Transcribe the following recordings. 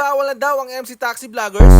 Nagbabawal na daw ang MC Taxi Vloggers.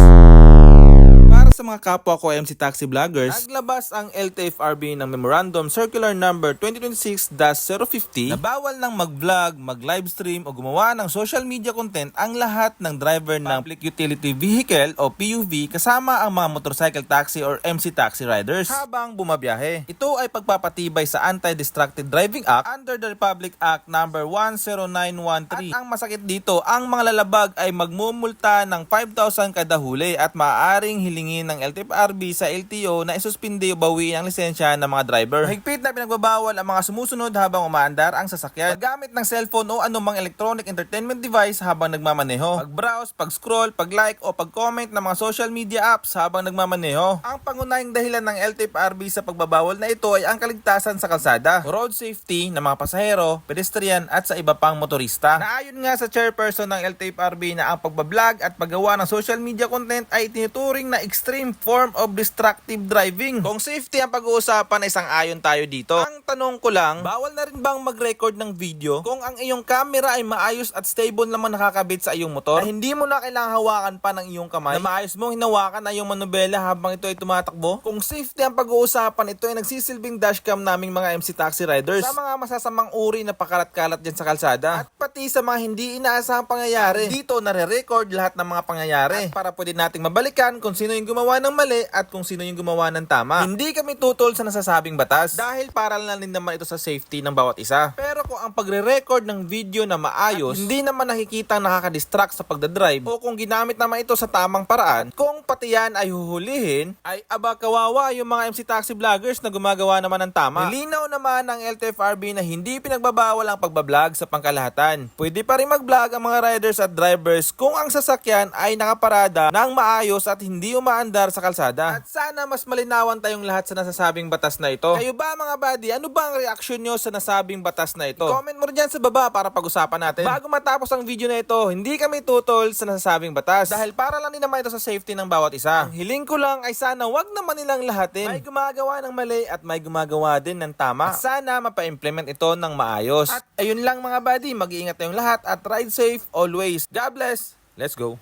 Para sa mga kapwa ko MC Taxi Vloggers, naglabas ang LTFRB ng Memorandum Circular Number 2026-050 na bawal nang mag-vlog, mag-livestream o gumawa ng social media content ang lahat ng driver ng Public Utility Vehicle o PUV kasama ang mga motorcycle taxi or MC taxi riders habang bumabiyahe. Ito ay pagpapatibay sa Anti-Distracted Driving Act under the Republic Act Number 10913. At ang masakit dito, ang mga lalabag ay magmumulta ng 5,000 kada huli at maaaring hilingin ng LTFRB sa LTO na isuspindi o bawiin ang lisensya ng mga driver. Higpit na pinagbabawal ang mga sumusunod habang umaandar ang sasakyan. Paggamit ng cellphone o anumang electronic entertainment device habang nagmamaneho. Pag-browse, pag-scroll, pag-like o pag-comment ng mga social media apps habang nagmamaneho. Ang pangunahing dahilan ng LTFRB sa pagbabawal na ito ay ang kaligtasan sa kalsada, road safety ng mga pasahero, pedestrian at sa iba pang motorista. Naayon nga sa chairperson ng LTFRB na ang pagbablog at paggawa ng social media content ay tinuturing na extreme form of distractive driving. Kung safety ang pag-uusapan ay sang-ayon tayo dito. Ang tanong ko lang, bawal na rin bang mag-record ng video kung ang iyong camera ay maayos at stable naman nakakabit sa iyong motor? Na hindi mo na kailangang hawakan pa ng iyong kamay, na maayos mong hinawakan na iyong manubela habang ito ay tumatakbo? Kung safety ang pag-uusapan, ito ay nagsisilbing dashcam naming mga MC taxi riders sa mga masasamang uri na pakalat-kalat dyan sa kalsada at pati sa mga hindi inaasahang pangyayari. Dito nare-record lahat ng mga pangyayari at para pwede nating mabalikan kung sino yung gumawa ng mali at kung sino yung gumawa ng tama. Hindi kami tutol sa nasasabing batas dahil para lang din naman ito sa safety ng bawat isa. Pero kung ang pagre-record ng video na maayos at hindi naman nakikita nakaka-distract sa pagdadrive o kung ginamit naman ito sa tamang paraan, kung pati yan ay huhulihin, ay aba kawawa yung mga MC taxi vloggers na gumagawa naman ng tama. Nilinaw naman ng LTFRB na hindi pinagbabawal ang pagbablog sa pangkalahatan. Pwede pa rin mag-vlog ang mga riders at drivers kung ang sasakyan ay nakaparada ng maayos at hindi umaandar sa kalsada. At sana mas malinawan tayong lahat sa nasasabing batas na ito. Kayo ba mga buddy, ano ba ang reaksyon nyo sa nasabing batas na ito? Comment mo dyan sa baba para pag-usapan natin. Bago matapos ang video na ito, hindi kami tutol sa nasasabing batas dahil para lang din naman ito sa safety ng bawat isa. Ang hiling ko lang ay sana wag naman nilang lahatin. May gumagawa ng mali at may gumagawa din ng tama. At sana mapa-implement ito ng maayos. At ayun lang mga buddy, mag-iingat tayong lahat at ride safe always. God bless. Let's go.